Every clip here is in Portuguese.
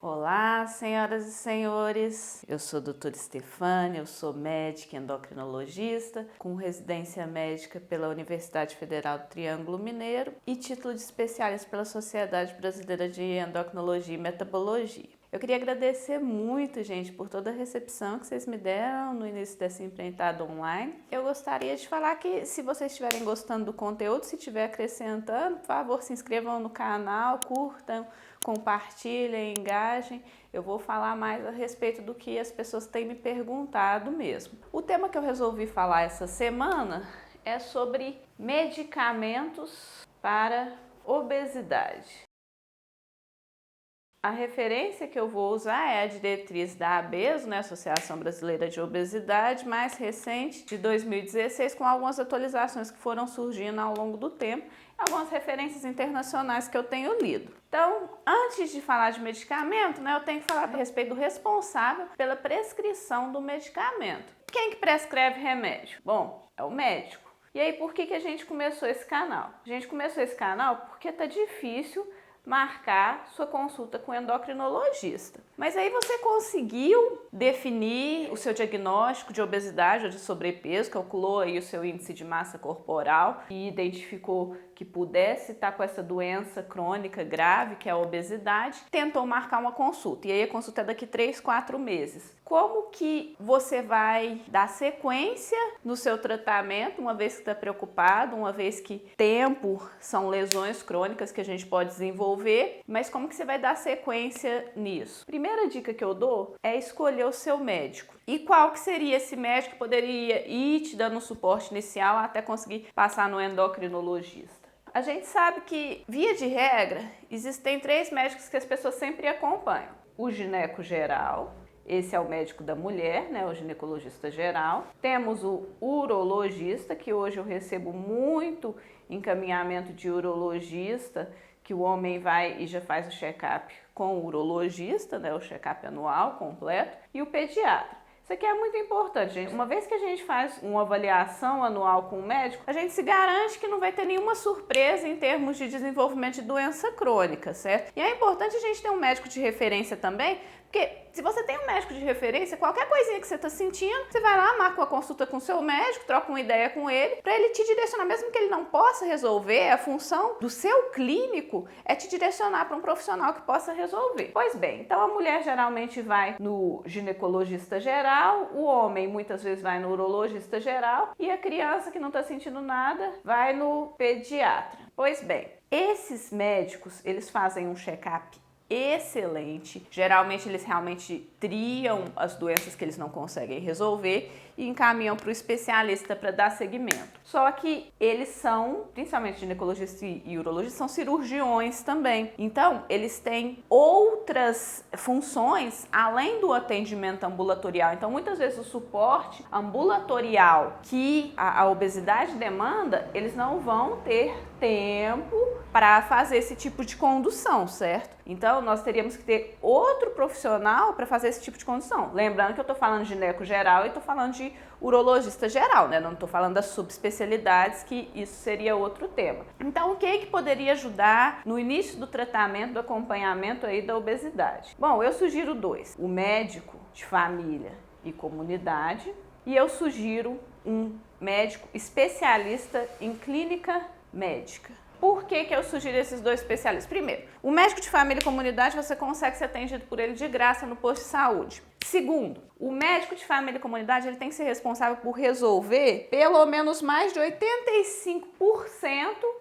Olá, senhoras e senhores. Eu sou a doutora Stefânia, eu sou médica endocrinologista, com residência médica pela Universidade Federal do Triângulo Mineiro e título de especialista pela Sociedade Brasileira de Endocrinologia e Metabologia. Eu queria agradecer muito, gente, por toda a recepção que vocês me deram no início dessa empreitada online. Eu gostaria de falar que, se vocês estiverem gostando do conteúdo, se estiver acrescentando, por favor, se inscrevam no canal, curtam, compartilhem, engajem. Eu vou falar mais a respeito do que as pessoas têm me perguntado mesmo. O tema que eu resolvi falar essa semana é sobre medicamentos para obesidade. A referência que eu vou usar é a diretriz da ABESO, Associação Brasileira de Obesidade, mais recente, de 2016, com algumas atualizações que foram surgindo ao longo do tempo, algumas referências internacionais que eu tenho lido. Então, antes de falar de medicamento, eu tenho que falar a respeito do responsável pela prescrição do medicamento. Quem que prescreve remédio? Bom, é o médico. E aí, por que a gente começou esse canal? A gente começou esse canal porque tá difícil marcar sua consulta com o endocrinologista. Mas aí você conseguiu definir o seu diagnóstico de obesidade ou de sobrepeso, calculou aí o seu índice de massa corporal e identificou que pudesse estar com essa doença crônica grave, que é a obesidade, tentou marcar uma consulta. E aí a consulta é daqui 3, 4 meses. Como que você vai dar sequência no seu tratamento, uma vez que está preocupado, uma vez que tempo são lesões crônicas que a gente pode desenvolver, mas como que você vai dar sequência nisso? Primeira dica que eu dou é escolher o seu médico. E qual que seria esse médico que poderia ir te dando um suporte inicial até conseguir passar no endocrinologista? A gente sabe que, via de regra, existem 3 médicos que as pessoas sempre acompanham. O gineco geral, esse é o médico da mulher, o ginecologista geral. Temos o urologista, que hoje eu recebo muito encaminhamento de urologista, que o homem vai e já faz o check-up com o urologista, o check-up anual completo, e o pediatra. Isso aqui é muito importante, gente. Uma vez que a gente faz uma avaliação anual com o médico, a gente se garante que não vai ter nenhuma surpresa em termos de desenvolvimento de doença crônica, certo? E é importante a gente ter um médico de referência também, porque se você tem um médico de referência, qualquer coisinha que você está sentindo, você vai lá, marca uma consulta com o seu médico, troca uma ideia com ele, para ele te direcionar, mesmo que ele não possa resolver, a função do seu clínico é te direcionar para um profissional que possa resolver. Pois bem, então a mulher geralmente vai no ginecologista geral, o homem muitas vezes vai no urologista geral e a criança que não está sentindo nada vai no pediatra. Pois bem, esses médicos, eles fazem um check-up excelente. Geralmente eles realmente triam as doenças que eles não conseguem resolver e encaminham para o especialista para dar seguimento. Só que eles são, principalmente ginecologistas e urologistas, são cirurgiões também. Então, eles têm outras funções além do atendimento ambulatorial. Então, muitas vezes o suporte ambulatorial que a obesidade demanda, eles não vão ter tempo para fazer esse tipo de condução, certo? Então, nós teríamos que ter outro profissional para fazer esse tipo de condução. Lembrando que eu estou falando de gineco geral e estou falando de urologista geral, Não estou falando das subespecialidades, que isso seria outro tema. Então, o que poderia ajudar no início do tratamento, do acompanhamento aí da obesidade? Bom, eu sugiro 2. O médico de família e comunidade, e eu sugiro um médico especialista em clínica médica. Por que eu sugiro esses 2 especialistas? Primeiro, o médico de família e comunidade, você consegue ser atendido por ele de graça no posto de saúde. Segundo, o médico de família e comunidade, ele tem que ser responsável por resolver pelo menos mais de 85%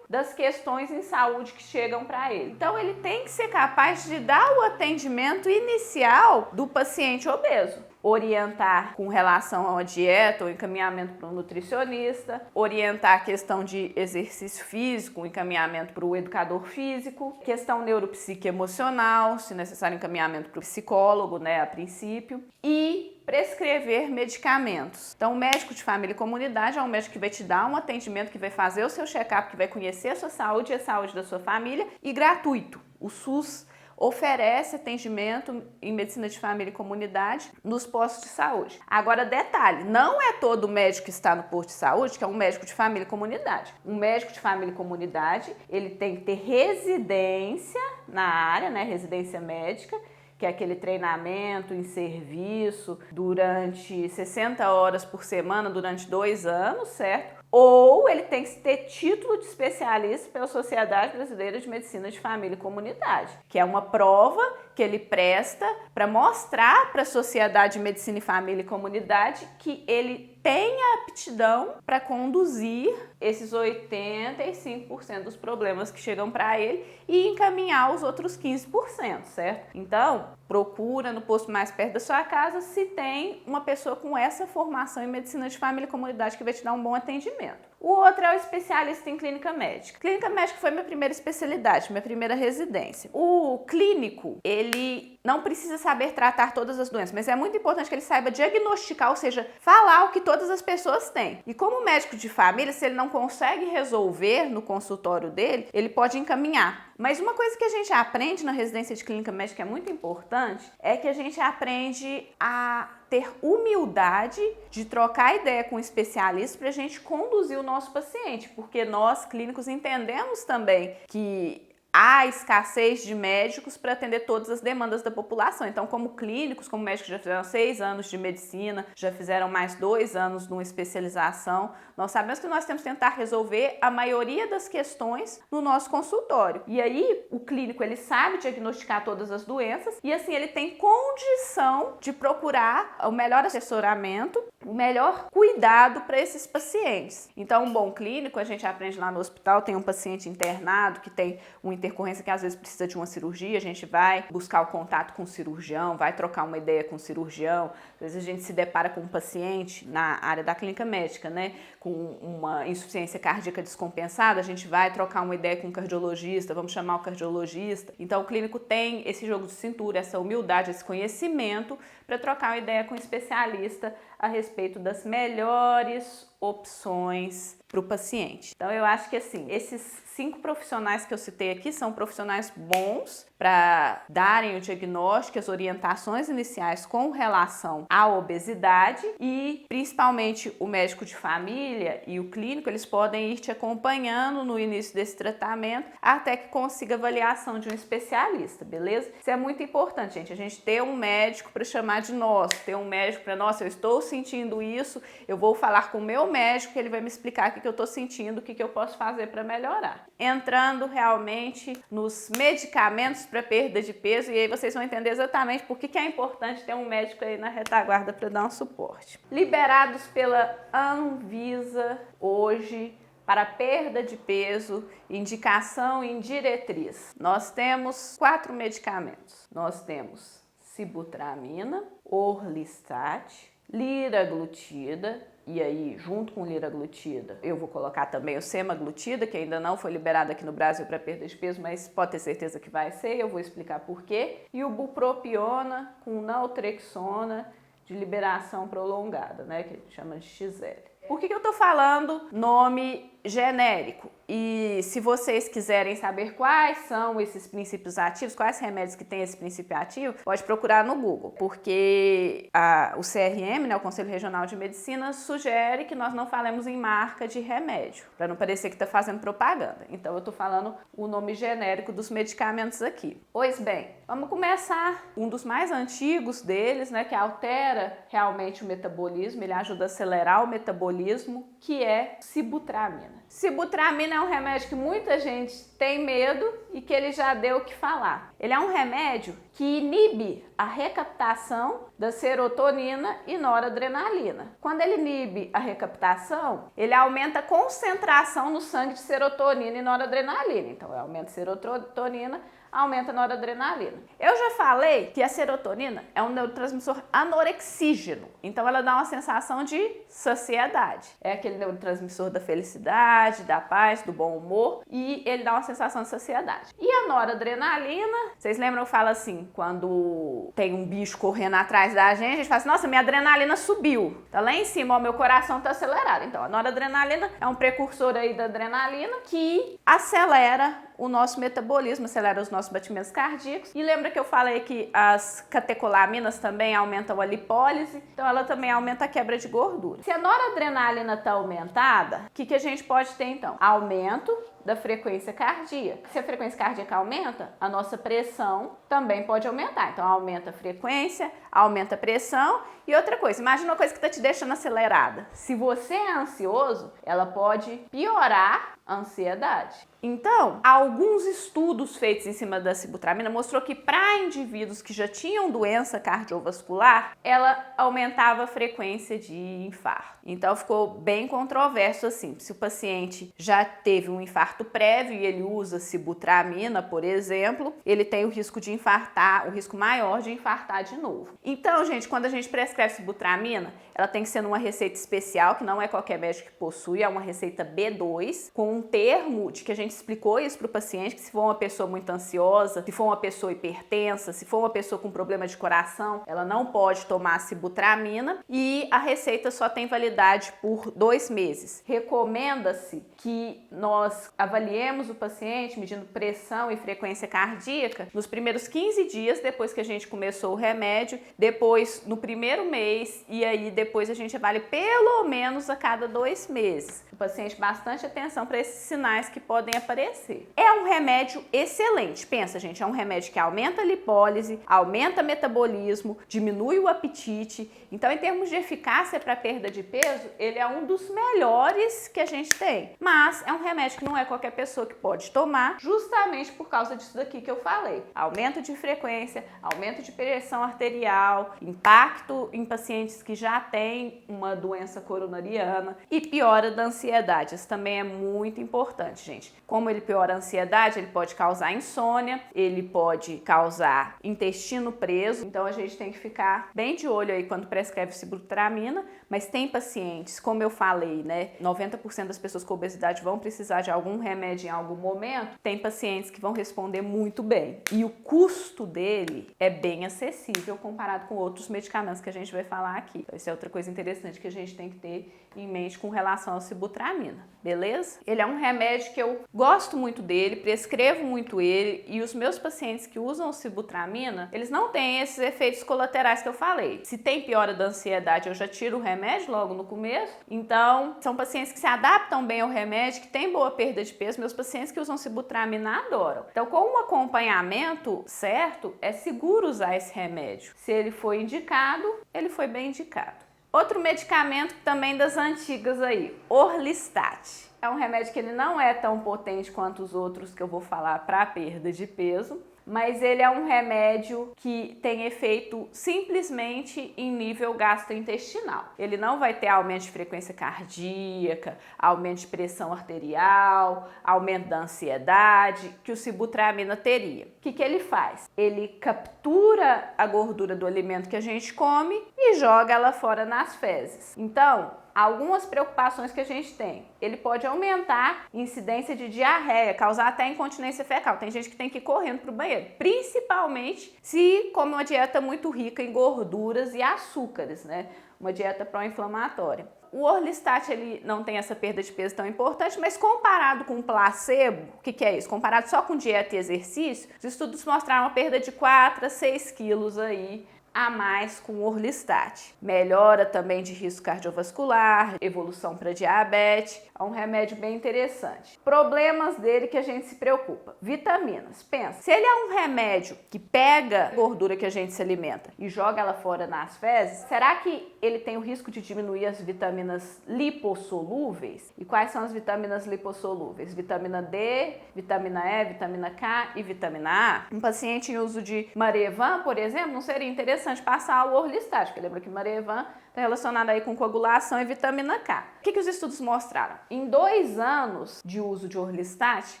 das questões em saúde que chegam para ele. Então, ele tem que ser capaz de dar o atendimento inicial do paciente obeso. Orientar com relação à dieta ou encaminhamento para um nutricionista, orientar a questão de exercício físico, encaminhamento para o educador físico, questão neuropsicoemocional, se necessário encaminhamento para o psicólogo, a princípio, e prescrever medicamentos. Então, o médico de família e comunidade é um médico que vai te dar um atendimento, que vai fazer o seu check-up, que vai conhecer a sua saúde e a saúde da sua família, e gratuito. O SUS oferece atendimento em medicina de família e comunidade nos postos de saúde. Agora, detalhe, não é todo médico que está no posto de saúde que é um médico de família e comunidade. Um médico de família e comunidade, ele tem que ter residência na área, residência médica, que é aquele treinamento em serviço durante 60 horas por semana durante 2 anos, certo? Ou ele tem que ter título de especialista pela Sociedade Brasileira de Medicina de Família e Comunidade, que é uma prova que ele presta para mostrar para a Sociedade de Medicina e Família e Comunidade que ele tem a aptidão para conduzir esses 85% dos problemas que chegam para ele e encaminhar os outros 15%, certo? Então, procura no posto mais perto da sua casa se tem uma pessoa com essa formação em medicina de família e comunidade que vai te dar um bom atendimento. O outro é o especialista em clínica médica. Clínica médica foi minha primeira especialidade, minha primeira residência. O clínico, ele não precisa saber tratar todas as doenças, mas é muito importante que ele saiba diagnosticar, ou seja, falar o que todas as pessoas têm. E como médico de família, se ele não consegue resolver no consultório dele, ele pode encaminhar. Mas uma coisa que a gente aprende na residência de clínica médica que é muito importante é que a gente aprende a ter humildade de trocar ideia com especialistas para a gente conduzir o nosso paciente, porque nós clínicos entendemos também que há escassez de médicos para atender todas as demandas da população. Então, como clínicos, como médicos que já fizeram 6 anos de medicina, já fizeram mais 2 anos de uma especialização, nós sabemos que nós temos que tentar resolver a maioria das questões no nosso consultório. E aí, o clínico, ele sabe diagnosticar todas as doenças e assim, ele tem condição de procurar o melhor assessoramento, o melhor cuidado para esses pacientes. Então, um bom clínico, a gente aprende lá no hospital, tem um paciente internado que tem uma intercorrência que às vezes precisa de uma cirurgia, a gente vai buscar o contato com o cirurgião, vai trocar uma ideia com o cirurgião. Às vezes a gente se depara com um paciente na área da clínica médica, né, com uma insuficiência cardíaca descompensada, a gente vai trocar uma ideia com o cardiologista, vamos chamar o cardiologista. Então o clínico tem esse jogo de cintura, essa humildade, esse conhecimento para trocar uma ideia com o especialista a respeito das melhores opções para o paciente. Então eu acho que assim, esses 5 profissionais que eu citei aqui são profissionais bons para darem o diagnóstico, as orientações iniciais com relação à obesidade e principalmente o médico de família e o clínico, eles podem ir te acompanhando no início desse tratamento até que consiga avaliação de um especialista, beleza? Isso é muito importante, gente, a gente ter um médico para chamar de nosso, ter um médico para, nossa, eu estou sentindo isso, eu vou falar com o meu médico, ele vai me explicar o que eu estou sentindo, o que eu posso fazer para melhorar. Entrando realmente nos medicamentos para perda de peso, e aí vocês vão entender exatamente por que é importante ter um médico aí na retaguarda para dar um suporte. Liberados pela Anvisa hoje para perda de peso, indicação em diretriz. Nós temos 4 medicamentos. Nós temos sibutramina, orlistat, liraglutida, e aí, junto com liraglutida, eu vou colocar também o semaglutida, que ainda não foi liberado aqui no Brasil para perda de peso, mas pode ter certeza que vai ser, eu vou explicar por quê. E o bupropiona com naltrexona de liberação prolongada, né, que chama de XL. Por que eu tô falando nome genérico? E se vocês quiserem saber quais são esses princípios ativos, quais remédios que têm esse princípio ativo, pode procurar no Google, porque o CRM, né, o Conselho Regional de Medicina, sugere que nós não falemos em marca de remédio, para não parecer que está fazendo propaganda. Então eu tô falando o nome genérico dos medicamentos aqui. Pois bem, vamos começar. Um dos mais antigos deles, né, que altera realmente o metabolismo, ele ajuda a acelerar o metabolismo, que é sibutramina. Sibutramina é um remédio que muita gente tem medo e que ele já deu o que falar. Ele é um remédio que inibe a recaptação da serotonina e noradrenalina. Quando ele inibe a recaptação, ele aumenta a concentração no sangue de serotonina e noradrenalina. Então, aumenta a serotonina, aumenta a noradrenalina. Eu já falei que a serotonina é um neurotransmissor anorexígeno, então ela dá uma sensação de saciedade. É aquele neurotransmissor da felicidade, da paz, do bom humor, e ele dá uma sensação de saciedade. E a noradrenalina, vocês lembram que eu falo assim, quando tem um bicho correndo atrás da gente fala assim, nossa, minha adrenalina subiu, tá lá em cima, ó, meu coração tá acelerado. Então a noradrenalina é um precursor aí da adrenalina que acelera o nosso metabolismo, acelera os nossos batimentos cardíacos. E lembra que eu falei que as catecolaminas também aumentam a lipólise, então ela também aumenta a quebra de gordura. Se a noradrenalina está aumentada, o que a gente pode ter então? Aumento da frequência cardíaca. Se a frequência cardíaca aumenta, a nossa pressão também pode aumentar. Então, aumenta a frequência, aumenta a pressão. E outra coisa, imagina uma coisa que está te deixando acelerada. Se você é ansioso, ela pode piorar a ansiedade. Então, alguns estudos feitos em cima da sibutramina mostrou que para indivíduos que já tinham doença cardiovascular, ela aumentava a frequência de infarto. Então, ficou bem controverso assim. Se o paciente já teve um infarto prévio e ele usa sibutramina, por exemplo, ele tem o risco de infartar, o risco maior de infartar de novo. Então, gente, quando a gente prescreve sibutramina, ela tem que ser numa receita especial, que não é qualquer médico que possui, é uma receita B2, com um termo de que a gente explicou isso para o paciente, que se for uma pessoa muito ansiosa, se for uma pessoa hipertensa, se for uma pessoa com problema de coração, ela não pode tomar sibutramina, e a receita só tem validade por 2 meses. Recomenda-se que nós avaliemos o paciente medindo pressão e frequência cardíaca nos primeiros 15 dias depois que a gente começou o remédio, depois no primeiro mês, e aí depois a gente avalia pelo menos a cada 2 meses. O paciente bastante atenção para esses sinais que podem aparecer. É um remédio excelente. Pensa, gente, é um remédio que aumenta a lipólise, aumenta o metabolismo, diminui o apetite. Então, em termos de eficácia para perda de peso, ele é um dos melhores que a gente tem. Mas é um remédio que não é qualquer pessoa que pode tomar, justamente por causa disso daqui que eu falei. Aumento de frequência, aumento de pressão arterial, impacto em pacientes que já têm uma doença coronariana e piora da ansiedade. Isso também é muito importante, gente. Como ele piora a ansiedade, ele pode causar insônia, ele pode causar intestino preso, então a gente tem que ficar bem de olho aí quando prescreve sibutramina, mas tem pacientes, como eu falei, né, 90% das pessoas com obesidade vão precisar de algum remédio em algum momento, tem pacientes que vão responder muito bem. E o custo dele é bem acessível comparado com outros medicamentos que a gente vai falar aqui. Então, isso é outra coisa interessante que a gente tem que ter em mente com relação ao sibutramina, beleza? Ele é um remédio que eu gosto muito dele, prescrevo muito ele, e os meus pacientes que usam o sibutramina, eles não têm esses efeitos colaterais que eu falei. Se tem piora da ansiedade, eu já tiro o remédio logo no começo. Então, são pacientes que se adaptam bem ao remédio, que têm boa perda de peso. Meus pacientes que usam sibutramina adoram. Então, com um acompanhamento certo, é seguro usar esse remédio. Se ele foi indicado, ele foi bem indicado. Outro medicamento também das antigas aí, Orlistat. É um remédio que ele não é tão potente quanto os outros que eu vou falar para perda de peso, mas ele é um remédio que tem efeito simplesmente em nível gastrointestinal. Ele não vai ter aumento de frequência cardíaca, aumento de pressão arterial, aumento da ansiedade, que o sibutramina teria. O que ele faz? Ele captura a gordura do alimento que a gente come e joga ela fora nas fezes. Então, algumas preocupações que a gente tem. Ele pode aumentar a incidência de diarreia, causar até incontinência fecal. Tem gente que tem que ir correndo para o banheiro, principalmente se come uma dieta muito rica em gorduras e açúcares, né? Uma dieta pró-inflamatória. O Orlistat, ele não tem essa perda de peso tão importante, mas comparado com o placebo, o que é isso? Comparado só com dieta e exercício, os estudos mostraram uma perda de 4 a 6 quilos aí a mais com o Orlistat. Melhora também de risco cardiovascular, evolução para diabetes, é um remédio bem interessante. Problemas dele que a gente se preocupa. Vitaminas. Pensa, se ele é um remédio que pega a gordura que a gente se alimenta e joga ela fora nas fezes, será que ele tem o risco de diminuir as vitaminas lipossolúveis? E quais são as vitaminas lipossolúveis? Vitamina D, vitamina E, vitamina K e vitamina A. Um paciente em uso de Marevan, por exemplo, não seria interessante passar o Orlistat, porque lembra que Marevan está relacionado aí com coagulação e vitamina K. O que os estudos mostraram? Em 2 anos de uso de Orlistat,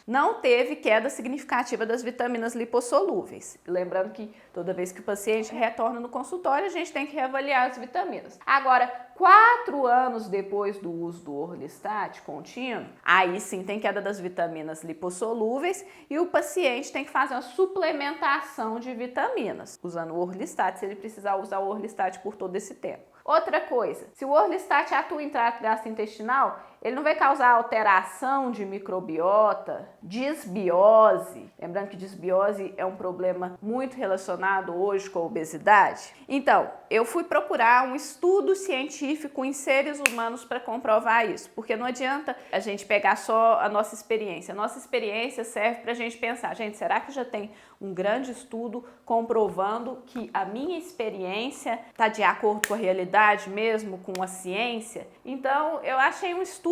não teve queda significativa das vitaminas lipossolúveis. Lembrando que toda vez que o paciente retorna no consultório, a gente tem que reavaliar as vitaminas. Agora, 4 anos depois do uso do Orlistat contínuo, aí sim tem queda das vitaminas lipossolúveis e o paciente tem que fazer uma suplementação de vitaminas, usando o Orlistat, se ele precisar usar o Orlistat por todo esse tempo. Outra coisa, se o orlistat atua em trato gastrointestinal, ele não vai causar alteração de microbiota, disbiose. Lembrando que disbiose é um problema muito relacionado hoje com a obesidade. Então, eu fui procurar um estudo científico em seres humanos para comprovar isso, porque não adianta a gente pegar só a nossa experiência. A nossa experiência serve para a gente pensar, gente, será que já tem um grande estudo comprovando que a minha experiência está de acordo com a realidade mesmo, com a ciência? Então, eu achei um estudo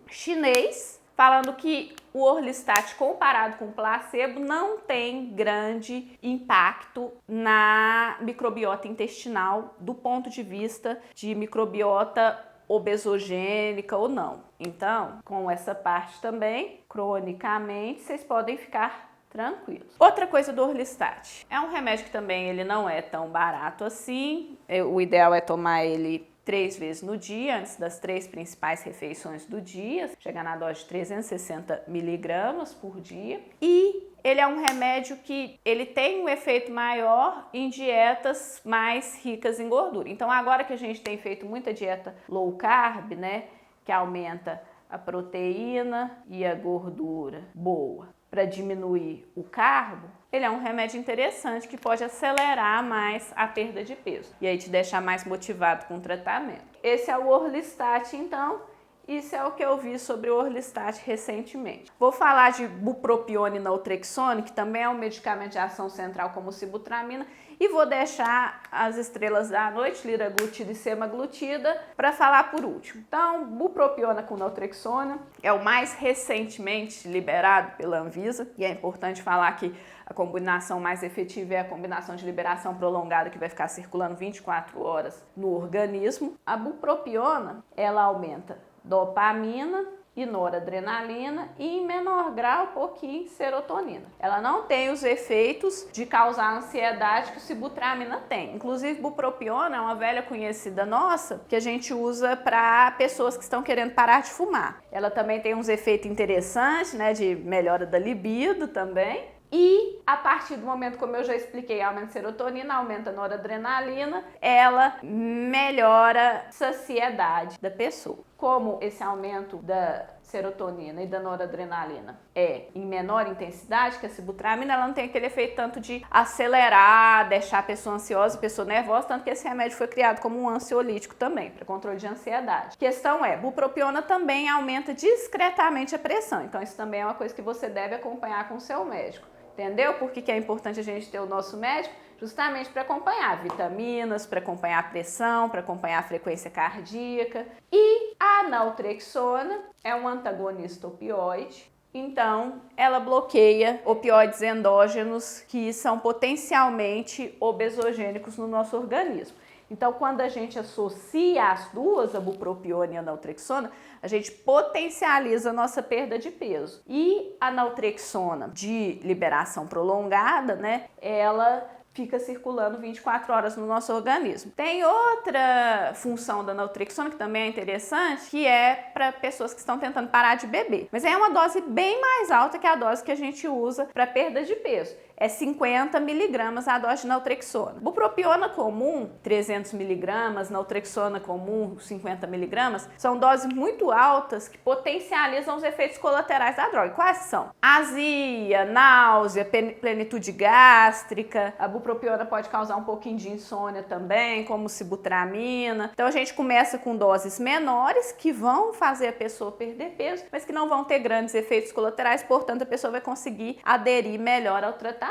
chinês falando que o orlistat comparado com o placebo não tem grande impacto na microbiota intestinal do ponto de vista de microbiota obesogênica ou não. Então, com essa parte também, cronicamente, vocês podem ficar tranquilos. Outra coisa do orlistat, é um remédio que também ele não é tão barato assim, o ideal é tomar ele 3 vezes no dia, antes das 3 principais refeições do dia, chegar na dose de 360 miligramas por dia. E ele é um remédio que ele tem um efeito maior em dietas mais ricas em gordura. Então agora que a gente tem feito muita dieta low carb, né, que aumenta a proteína e a gordura boa para diminuir o carbo, ele é um remédio interessante que pode acelerar mais a perda de peso e aí te deixar mais motivado com o tratamento. Esse é o orlistat, então. Isso é o que eu vi sobre o orlistat recentemente. Vou falar de bupropiona e naltrexona, que também é um medicamento de ação central como sibutramina, e vou deixar as estrelas da noite, liraglutida e semaglutida, para falar por último. Então, bupropiona com naltrexona é o mais recentemente liberado pela Anvisa, e é importante falar que a combinação mais efetiva é a combinação de liberação prolongada, que vai ficar circulando 24 horas no organismo. A bupropiona, ela aumenta dopamina e noradrenalina e, em menor grau, pouquinho serotonina. Ela não tem os efeitos de causar ansiedade que o sibutramina tem. Inclusive, bupropiona é uma velha conhecida nossa que a gente usa para pessoas que estão querendo parar de fumar. Ela também tem uns efeitos interessantes, né, de melhora da libido também. E a partir do momento, como eu já expliquei, aumenta a serotonina, aumenta a noradrenalina, ela melhora a saciedade da pessoa. Como esse aumento da serotonina e da noradrenalina é em menor intensidade que a sibutramina, ela não tem aquele efeito tanto de acelerar, deixar a pessoa ansiosa, a pessoa nervosa, tanto que esse remédio foi criado como um ansiolítico também, para controle de ansiedade. A questão é, bupropiona também aumenta discretamente a pressão, então isso também é uma coisa que você deve acompanhar com o seu médico. Entendeu? Por que é importante a gente ter o nosso médico? Justamente para acompanhar vitaminas, para acompanhar a pressão, para acompanhar a frequência cardíaca. E a naltrexona é um antagonista opioide. Então, ela bloqueia opioides endógenos que são potencialmente obesogênicos no nosso organismo. Então, quando a gente associa as duas, a bupropiona e a naltrexona, a gente potencializa a nossa perda de peso. E a naltrexona de liberação prolongada, né, ela fica circulando 24 horas no nosso organismo. Tem outra função da naltrexona que também é interessante, que é para pessoas que estão tentando parar de beber. Mas é uma dose bem mais alta que a dose que a gente usa para perda de peso. É 50 miligramas a dose de naltrexona. Bupropiona comum, 300 miligramas, naltrexona comum, 50 miligramas, são doses muito altas que potencializam os efeitos colaterais da droga. Quais são? Azia, náusea, plenitude gástrica. A bupropiona pode causar um pouquinho de insônia também, como sibutramina. Então a gente começa com doses menores que vão fazer a pessoa perder peso, mas que não vão ter grandes efeitos colaterais, portanto a pessoa vai conseguir aderir melhor ao tratamento.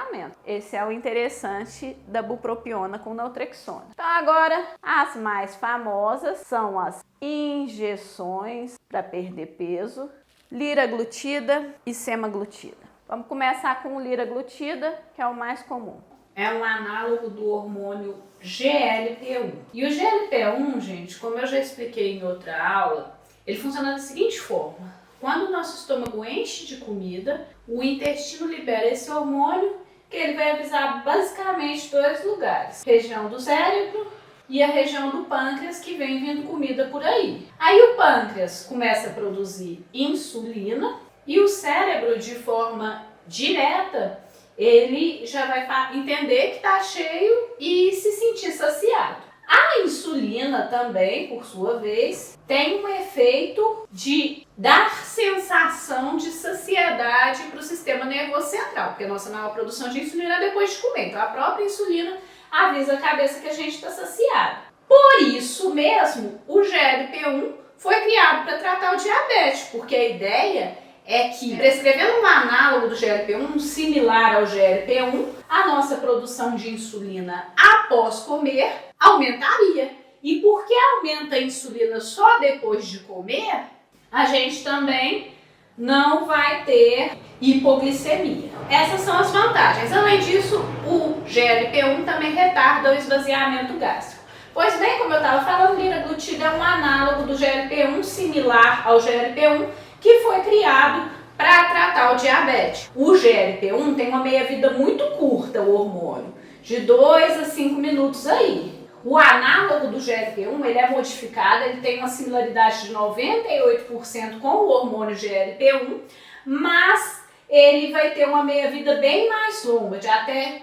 Esse é o interessante da bupropiona com naltrexona. Então agora, as mais famosas são as injeções para perder peso, liraglutida e semaglutida. Vamos começar com o liraglutida, que é o mais comum. É um análogo do hormônio GLP-1. E o GLP-1, gente, como eu já expliquei em outra aula, ele funciona da seguinte forma. Quando o nosso estômago enche de comida, o intestino libera esse hormônio, que ele vai avisar basicamente 2 lugares. Região do cérebro e a região do pâncreas, que vem vindo comida por aí. Aí o pâncreas começa a produzir insulina e o cérebro, de forma direta, ele já vai entender que está cheio e se sentir saciado. A insulina também, por sua vez, tem um efeito de dar sensação de saciedade para o sistema nervoso central, porque a nossa maior produção de insulina é depois de comer. Então a própria insulina avisa a cabeça que a gente está saciado. Por isso mesmo, o GLP-1 foi criado para tratar o diabetes, porque a ideia é que, prescrevendo um análogo do GLP-1, similar ao GLP-1, a nossa produção de insulina após comer aumentaria. E porque aumenta a insulina só depois de comer, a gente também não vai ter hipoglicemia. Essas são as vantagens. Além disso, o GLP-1 também retarda o esvaziamento gástrico. Pois bem, como eu estava falando, liraglutida é um análogo do GLP-1, similar ao GLP-1, que foi criado para tratar o diabetes. O GLP-1 tem uma meia-vida muito curta, o hormônio, de 2 a 5 minutos aí. O análogo do GLP-1, ele é modificado, ele tem uma similaridade de 98% com o hormônio GLP-1, mas ele vai ter uma meia-vida bem mais longa, de até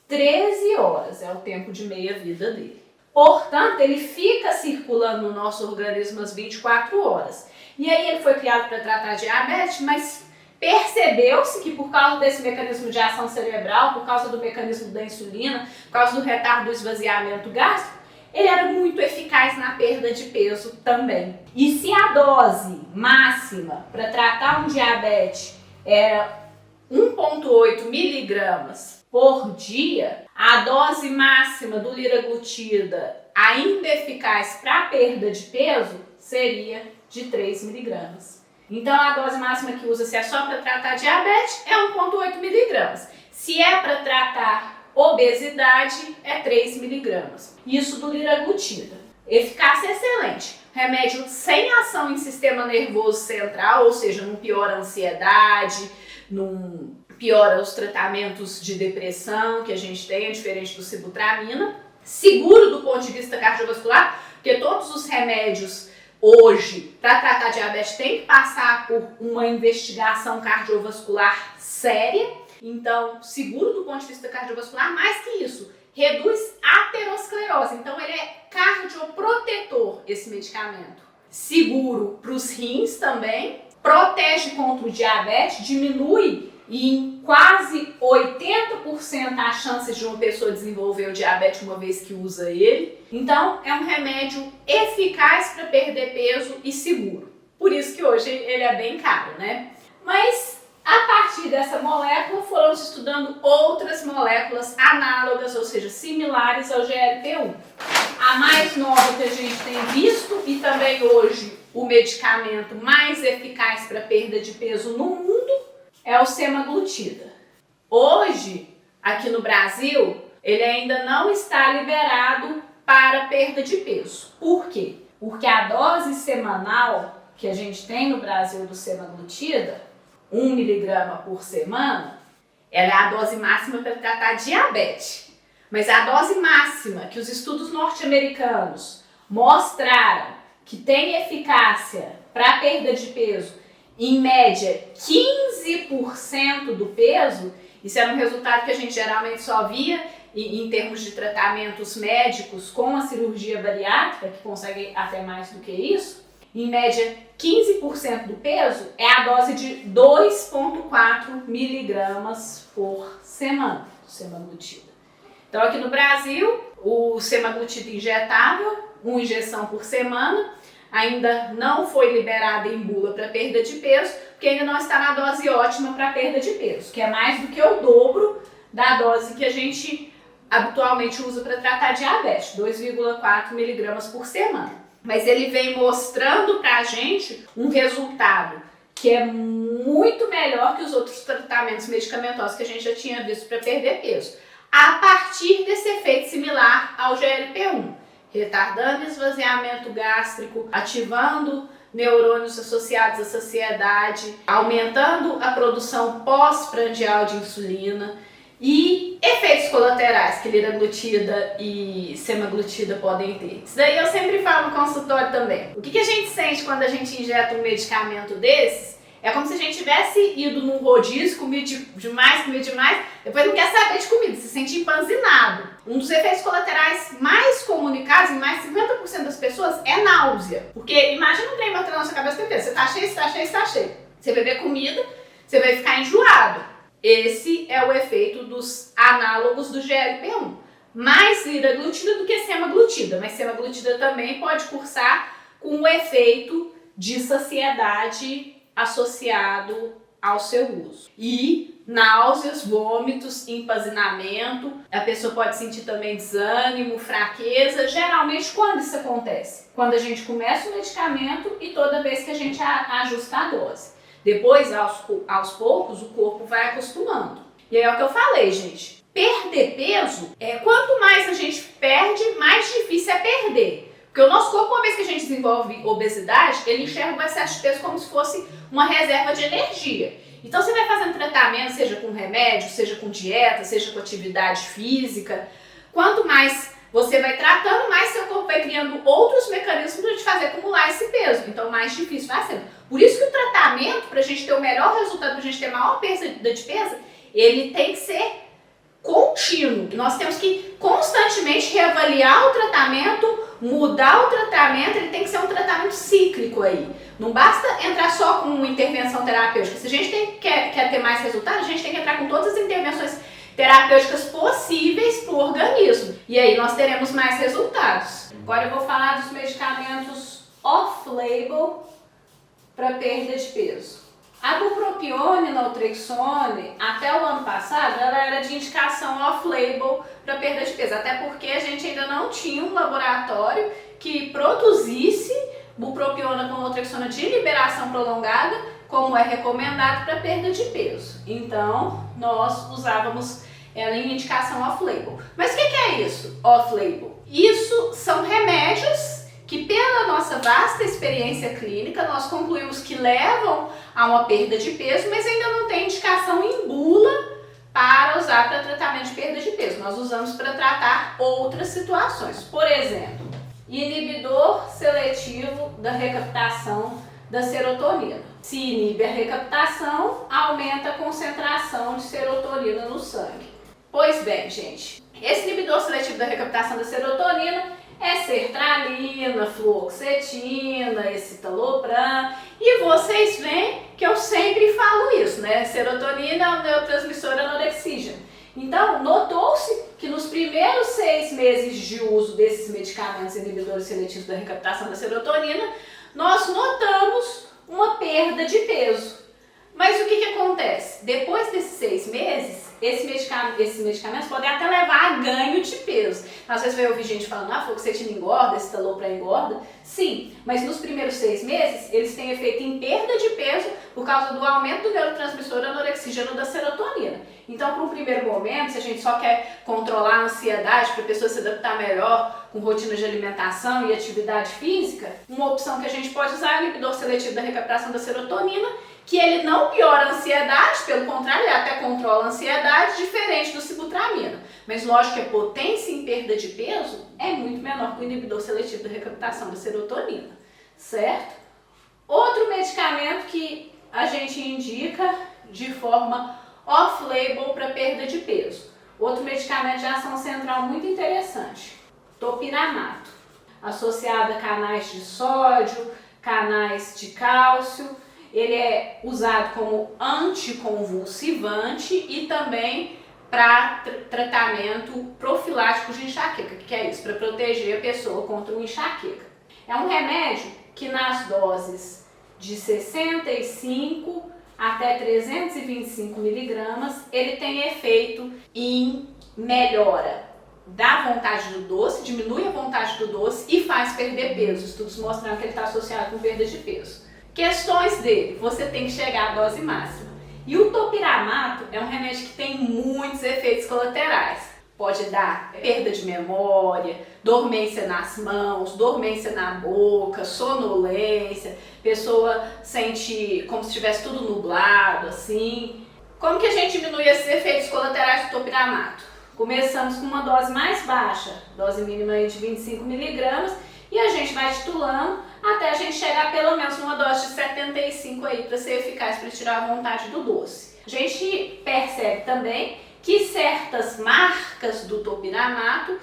13 horas, é o tempo de meia-vida dele. Portanto, ele fica circulando no nosso organismo as 24 horas. E aí ele foi criado para tratar diabetes, mas percebeu-se que por causa desse mecanismo de ação cerebral, por causa do mecanismo da insulina, por causa do retardo do esvaziamento gástrico, ele era muito eficaz na perda de peso também. E se a dose máxima para tratar um diabetes era 1,8 miligramas por dia, a dose máxima do liraglutida, ainda eficaz para perda de peso, seria de 3 miligramas. Então a dose máxima que usa, se é só para tratar diabetes, é 1,8 miligramas. Se é para tratar obesidade, é 3 miligramas. Isso do liraglutida. Eficácia excelente. Remédio sem ação em sistema nervoso central, ou seja, não piora a ansiedade, não piora os tratamentos de depressão que a gente tem, é diferente do sibutramina. Seguro do ponto de vista cardiovascular, porque todos os remédios hoje, para tratar diabetes, tem que passar por uma investigação cardiovascular séria. Então, seguro do ponto de vista cardiovascular, mais que isso, reduz a aterosclerose. Então, ele é cardioprotetor, esse medicamento. Seguro para os rins também, protege contra o diabetes, diminui em quase 80% as chances de uma pessoa desenvolver o diabetes uma vez que usa ele. Então, é um remédio eficaz para perder peso e seguro. Por isso que hoje ele é bem caro, né? Mas, a partir dessa molécula, foram estudando outras moléculas análogas, ou seja, similares ao GLP-1. A mais nova que a gente tem visto, e também hoje o medicamento mais eficaz para perda de peso no mundo, é o semaglutida. Hoje, aqui no Brasil, ele ainda não está liberado para perda de peso. Por quê? Porque a dose semanal que a gente tem no Brasil do semaglutida, 1 miligrama por semana, ela é a dose máxima para tratar diabetes. Mas a dose máxima que os estudos norte-americanos mostraram que tem eficácia para perda de peso, em média 15% do peso, isso era um resultado que a gente geralmente só via em termos de tratamentos médicos com a cirurgia bariátrica, que consegue até mais do que isso. Em média, 15% do peso é a dose de 2,4 miligramas por semana do semaglutida. Então, aqui no Brasil, o semaglutida injetável, uma injeção por semana, ainda não foi liberada em bula para perda de peso, porque ainda não está na dose ótima para perda de peso, que é mais do que o dobro da dose que a gente habitualmente usa para tratar diabetes, 2,4 miligramas por semana. Mas ele vem mostrando para a gente um resultado que é muito melhor que os outros tratamentos medicamentosos que a gente já tinha visto para perder peso, a partir desse efeito similar ao GLP-1. Retardando o esvaziamento gástrico, ativando neurônios associados à saciedade, aumentando a produção pós-prandial de insulina e efeitos colaterais que liraglutida e semaglutida podem ter. Isso daí eu sempre falo no consultório também. O que a gente sente quando a gente injeta um medicamento desses É como se a gente tivesse ido num rodízio, comido demais, depois não quer saber de comida, se sente empanzinado. Um dos efeitos colaterais mais comunicados em mais de 50% das pessoas é náusea. Porque imagina um trem batendo na sua cabeça o tempo inteiro, você tá cheio, você tá cheio, você tá cheio. Você beber comida, você vai ficar enjoado. Esse é o efeito dos análogos do GLP-1. Mais liraglutida do que semaglutida, mas semaglutida também pode cursar com o efeito de saciedade associado ao seu uso. E náuseas, vômitos, empanzinamento, a pessoa pode sentir também desânimo, fraqueza. Geralmente quando isso acontece? Quando a gente começa o medicamento e toda vez que a gente ajusta a dose. Depois, aos poucos, o corpo vai acostumando. E aí é o que eu falei, gente. Perder peso, quanto mais a gente perde, mais difícil é perder. Porque o nosso corpo, uma vez que a gente desenvolve obesidade, ele enxerga o excesso de peso como se fosse uma reserva de energia. Então você vai fazendo tratamento, seja com remédio, seja com dieta, seja com atividade física. Quanto mais você vai tratando, mais seu corpo vai criando outros mecanismos para te fazer acumular esse peso. Então mais difícil vai sendo. Por isso que o tratamento, para a gente ter o melhor resultado, para a gente ter maior perda de peso, ele tem que ser contínuo. Nós temos que constantemente reavaliar o tratamento, mudar o tratamento, ele tem que ser um tratamento cíclico aí. Não basta entrar só com uma intervenção terapêutica. Se a gente quer ter mais resultado, a gente tem que entrar com todas as intervenções terapêuticas possíveis para o organismo. E aí nós teremos mais resultados. Agora eu vou falar dos medicamentos off-label para perda de peso. A bupropiona e naltrexone, até o ano passado, ela era de indicação off-label para perda de peso, até porque a gente ainda não tinha um laboratório que produzisse bupropiona com naltrexona de liberação prolongada, como é recomendado para perda de peso. Então, nós usávamos ela em indicação off-label. Mas o que é isso, off-label? Isso são remédios que, pela nossa vasta experiência clínica, nós concluímos que levam a uma perda de peso, mas ainda não tem indicação em bula para usar para tratamento de perda de peso. Nós usamos para tratar outras situações. Por exemplo, inibidor seletivo da recaptação da serotonina. Se inibe a recaptação, aumenta a concentração de serotonina no sangue. Pois bem, gente, esse inibidor seletivo da recaptação da serotonina é sertralina, fluoxetina, escitalopram, e vocês veem que eu sempre falo isso, né? Serotonina é um neurotransmissor anorexígeno. Então, notou-se que nos primeiros 6 meses de uso desses medicamentos inibidores seletivos da recaptação da serotonina, nós notamos uma perda de peso. Mas o que acontece? Depois desses 6 meses, esses medicamentos podem até levar a ganho de peso. Às vezes vai ouvir gente falando, fluoxetina engorda, escitalopram engorda. Sim, mas nos primeiros 6 meses, eles têm efeito em perda de peso por causa do aumento do neurotransmissor anorexígeno da serotonina. Então, para um primeiro momento, se a gente só quer controlar a ansiedade para a pessoa se adaptar melhor com rotina de alimentação e atividade física, uma opção que a gente pode usar é o inibidor seletivo da recaptação da serotonina, que ele não piora a ansiedade, pelo contrário, ele até controla a ansiedade, diferente do sibutramina. Mas lógico que a potência em perda de peso é muito menor que o inibidor seletivo da recaptação da serotonina, certo? Outro medicamento que a gente indica de forma off-label para perda de peso. Outro medicamento de ação central muito interessante, topiramato, associado a canais de sódio, canais de cálcio. Ele é usado como anticonvulsivante e também para tratamento profilático de enxaqueca. O que é isso? Para proteger a pessoa contra uma enxaqueca. É um remédio que nas doses de 65 até 325 miligramas, ele tem efeito em melhora da vontade do doce, diminui a vontade do doce e faz perder peso. Estudos mostrando que ele está associado com perda de peso. Questões dele, você tem que chegar à dose máxima. E o topiramato é um remédio que tem muitos efeitos colaterais. Pode dar perda de memória, dormência nas mãos, dormência na boca, sonolência, pessoa sente como se estivesse tudo nublado, assim. Como que a gente diminui esses efeitos colaterais do topiramato? Começamos com uma dose mais baixa, dose mínima de 25 miligramas, e a gente vai titulando até a gente chegar pelo menos numa dose de 75 aí para ser eficaz para tirar a vontade do doce. A gente percebe também que certas marcas do topiramato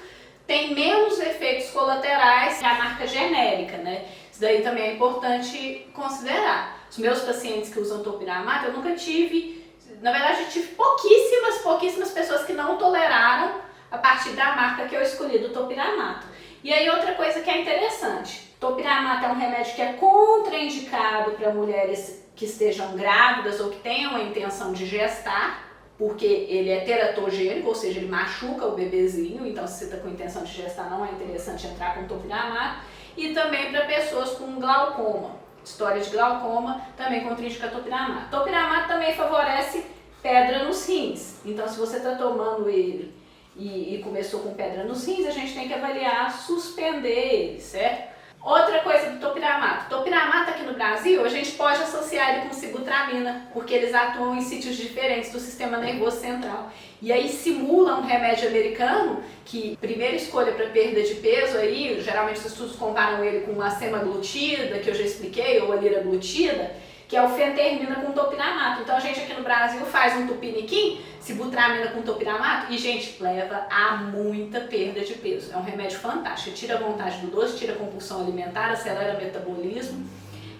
têm menos efeitos colaterais que a marca genérica, né? Isso daí também é importante considerar. Os meus pacientes que usam topiramato, eu nunca tive, na verdade eu tive pouquíssimas pessoas que não toleraram a partir da marca que eu escolhi do topiramato. E aí outra coisa que é interessante, topiramato é um remédio que é contraindicado para mulheres que estejam grávidas ou que tenham a intenção de gestar, porque ele é teratogênico, ou seja, ele machuca o bebezinho, então se você está com intenção de gestar não é interessante entrar com topiramato. E também para pessoas com glaucoma, história de glaucoma, também contraindica topiramato. Topiramato também favorece pedra nos rins, então se você está tomando ele e começou com pedra nos rins, a gente tem que avaliar suspender ele, certo? Outra coisa do topiramato. Topiramato aqui no Brasil, a gente pode associar ele com sibutramina, porque eles atuam em sítios diferentes do sistema nervoso central. E aí simula um remédio americano, que primeira escolha para perda de peso aí, geralmente os estudos comparam ele com a semaglutida, que eu já expliquei, ou a liraglutida, que é o fentermina com topiramato. Então a gente aqui no Brasil faz um tupiniquim, sibutramina com topiramato, e gente, leva a muita perda de peso. É um remédio fantástico, tira a vontade do doce, tira a compulsão alimentar, acelera o metabolismo.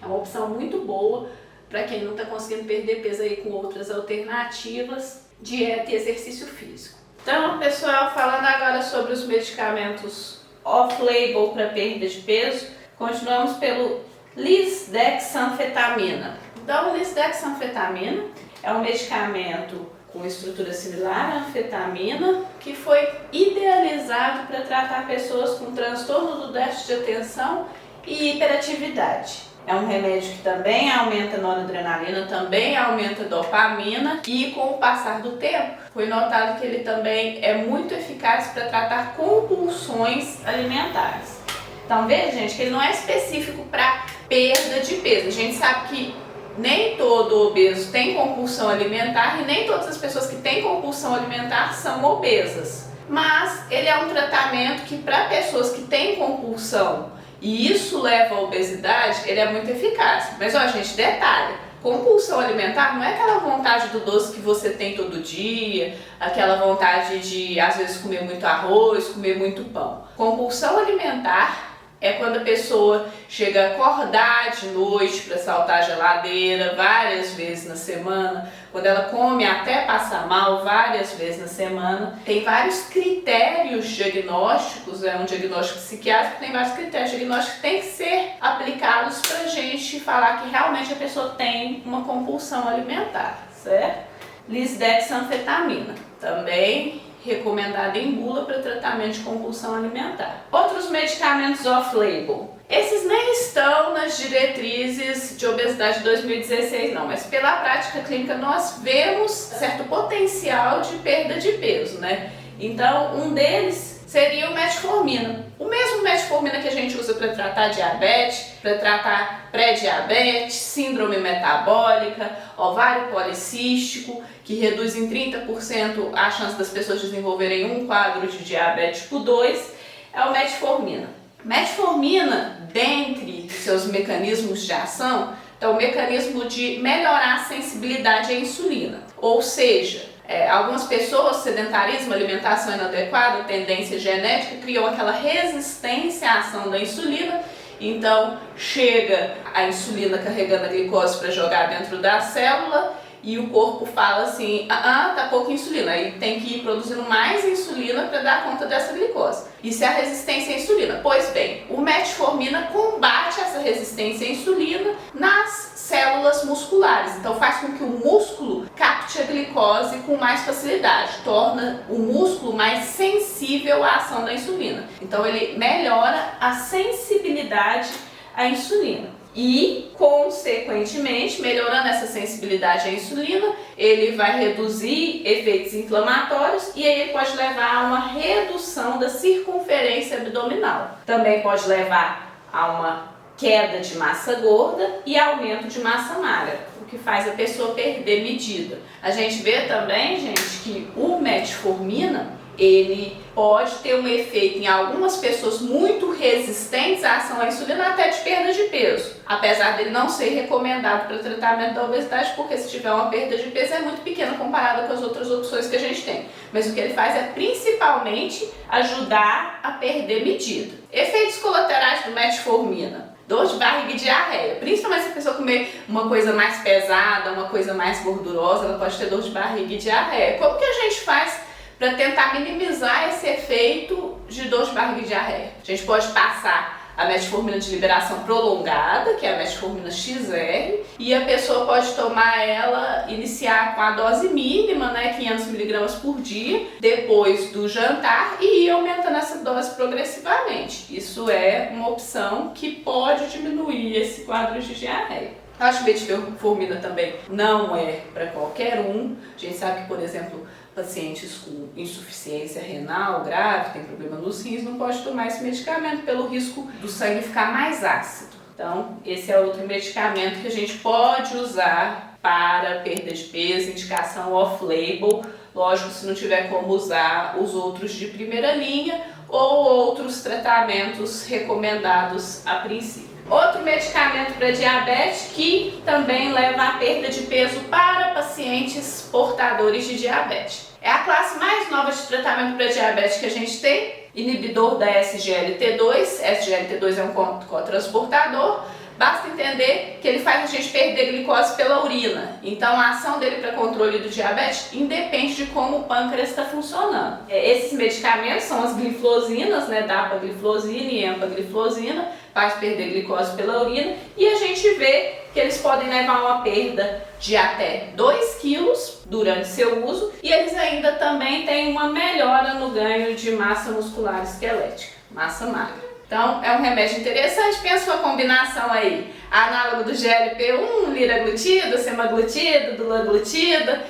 É uma opção muito boa para quem não está conseguindo perder peso aí com outras alternativas, dieta e exercício físico. Então, pessoal, falando agora sobre os medicamentos off-label para perda de peso, continuamos pelo lisdexanfetamina. Então, lisdexanfetamina é um medicamento com estrutura similar à anfetamina que foi idealizado para tratar pessoas com transtorno do déficit de atenção e hiperatividade. É um remédio que também aumenta a noradrenalina, também aumenta a dopamina e com o passar do tempo foi notado que ele também é muito eficaz para tratar compulsões alimentares. Então veja, gente, que ele não é específico para perda de peso. A gente sabe que nem todo obeso tem compulsão alimentar e nem todas as pessoas que têm compulsão alimentar são obesas. Mas ele é um tratamento que para pessoas que têm compulsão e isso leva à obesidade, ele é muito eficaz. Mas ó, gente, detalhe, compulsão alimentar não é aquela vontade do doce que você tem todo dia, aquela vontade de às vezes comer muito arroz, comer muito pão. Compulsão alimentar é quando a pessoa chega a acordar de noite para saltar a geladeira várias vezes na semana, quando ela come até passar mal várias vezes na semana. Tem vários critérios diagnósticos, é um diagnóstico psiquiátrico, tem vários critérios diagnósticos que têm que ser aplicados para a gente falar que realmente a pessoa tem uma compulsão alimentar, certo? Lisdexanfetamina, também recomendada em bula para tratamento de compulsão alimentar. Outros medicamentos off-label. Esses nem estão nas diretrizes de obesidade de 2016 não, mas pela prática clínica nós vemos certo potencial de perda de peso, né? Então um deles seria o metformina. O mesmo metformina que a gente usa para tratar diabetes, para tratar pré-diabetes, síndrome metabólica, ovário policístico, que reduz em 30% a chance das pessoas desenvolverem um quadro de diabetes tipo 2, é o metformina. Metformina, dentre seus mecanismos de ação, é o mecanismo de melhorar a sensibilidade à insulina. Ou seja, algumas pessoas, sedentarismo, alimentação inadequada, tendência genética, criou aquela resistência à ação da insulina. Então chega a insulina carregando a glicose para jogar dentro da célula e o corpo fala assim, tá pouca insulina, aí tem que ir produzindo mais insulina para dar conta dessa glicose. Isso é a resistência à insulina. Pois bem, o metformina combate essa resistência à insulina nas células musculares, então faz com que o músculo capte a glicose com mais facilidade, torna o músculo mais sensível à ação da insulina. Então ele melhora a sensibilidade à insulina. E, consequentemente, melhorando essa sensibilidade à insulina, ele vai reduzir efeitos inflamatórios e aí ele pode levar a uma redução da circunferência abdominal. Também pode levar a uma queda de massa gorda e aumento de massa magra, o que faz a pessoa perder medida. A gente vê também, gente, que o metformina, ele pode ter um efeito em algumas pessoas muito resistentes à ação à insulina, até de perda de peso, apesar dele não ser recomendado para tratamento da obesidade, porque se tiver uma perda de peso é muito pequena comparada com as outras opções que a gente tem. Mas o que ele faz é principalmente ajudar a perder medida. Efeitos colaterais do metformina: dor de barriga e diarreia. Principalmente se a pessoa comer uma coisa mais pesada, uma coisa mais gordurosa, ela pode ter dor de barriga e diarreia. Como que a gente faz para tentar minimizar esse efeito de dor de barriga e diarreia? A gente pode passar a metformina de liberação prolongada, que é a metformina XR, e a pessoa pode tomar ela, iniciar com a dose mínima, né, 500 mg por dia, depois do jantar, e ir aumentando essa dose progressivamente. Isso é uma opção que pode diminuir esse quadro de diarreia. A metformina também não é para qualquer um. A gente sabe que, por exemplo, pacientes com insuficiência renal grave, tem problema nos rins, não pode tomar esse medicamento pelo risco do sangue ficar mais ácido. Então, esse é outro medicamento que a gente pode usar para perda de peso, indicação off-label. Lógico, se não tiver como usar os outros de primeira linha ou outros tratamentos recomendados a princípio. Outro medicamento para diabetes que também leva à perda de peso para pacientes portadores de diabetes. É a classe mais nova de tratamento para diabetes que a gente tem, inibidor da SGLT2. SGLT2 é um cotransportador. Basta entender que ele faz a gente perder glicose pela urina. Então, a ação dele para controle do diabetes independe de como o pâncreas está funcionando. Esses medicamentos são as gliflosinas, né, dapagliflozina e empagliflozina, faz perder glicose pela urina, e a gente vê que eles podem levar a uma perda de até 2 quilos durante seu uso, e eles ainda também têm uma melhora no ganho de massa muscular esquelética, massa magra. Então, é um remédio interessante. Pensa uma combinação aí, análogo do GLP-1, liraglutida, semaglutida, dulaglutida,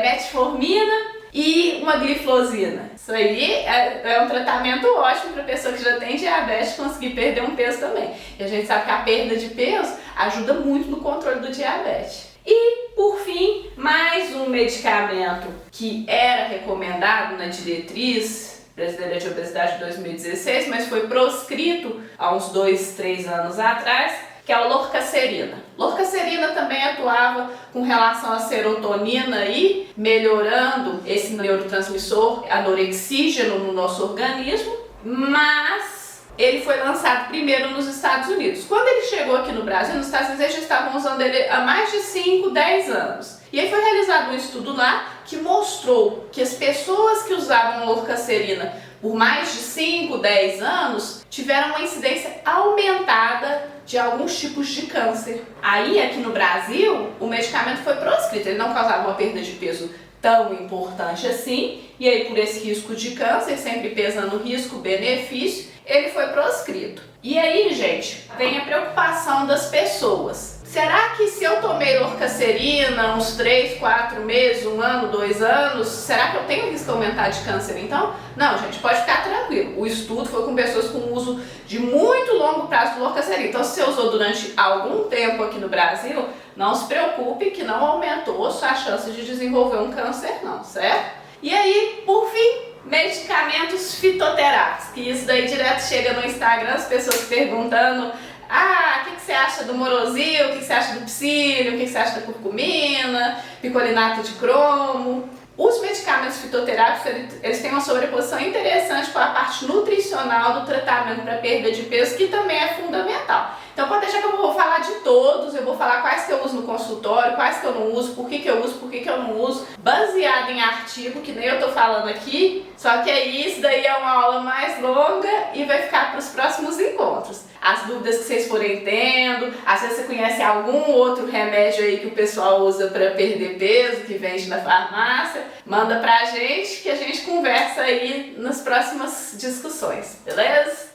metformina e uma gliflozina. Isso aí é um tratamento ótimo para pessoa que já tem diabetes conseguir perder um peso também. E a gente sabe que a perda de peso ajuda muito no controle do diabetes. E, por fim, mais um medicamento que era recomendado na diretriz brasileira de obesidade de 2016, mas foi proscrito há uns 2, 3 anos atrás, que é a lorcacerina. Lorcacerina também atuava com relação à serotonina e melhorando esse neurotransmissor anorexígeno no nosso organismo, mas ele foi lançado primeiro nos Estados Unidos. Quando ele chegou aqui no Brasil, nos Estados Unidos já estavam usando ele há mais de 5, 10 anos. E aí foi realizado um estudo lá que mostrou que as pessoas que usavam lorcacerina por mais de 5, 10 anos tiveram uma incidência aumentada de alguns tipos de câncer. Aí, aqui no Brasil, o medicamento foi proscrito, ele não causava uma perda de peso tão importante assim, e aí por esse risco de câncer, sempre pesando risco-benefício, ele foi proscrito. E aí, gente, vem a preocupação das pessoas. Será que se eu tomei lorcacerina uns 3, 4 meses, 1 ano, 2 anos, será que eu tenho risco de aumentar de câncer então? Não, gente, pode ficar tranquilo. O estudo foi com pessoas com uso de muito longo prazo de lorcacerina. Então, se você usou durante algum tempo aqui no Brasil, não se preocupe que não aumentou a sua chance de desenvolver um câncer não, certo? E aí, por fim, medicamentos fitoterápicos, que isso daí direto chega no Instagram, as pessoas perguntando: o que você acha do morosil, o que você acha do psyllium, o que você acha da curcumina, picolinato de cromo. Os medicamentos fitoterápicos, eles têm uma sobreposição interessante com a parte nutricional do tratamento para perda de peso, que também é fundamental. Então pode deixar que eu vou falar de todos, eu vou falar quais que eu uso no consultório, quais que eu não uso, por que eu uso, por que eu não uso, baseado em artigo, que nem eu tô falando aqui, só que isso daí é uma aula mais longa e vai ficar para os próximos encontros. As dúvidas que vocês forem tendo, às vezes você conhece algum outro remédio aí que o pessoal usa para perder peso, que vende na farmácia, manda pra gente que a gente conversa aí nas próximas discussões, beleza?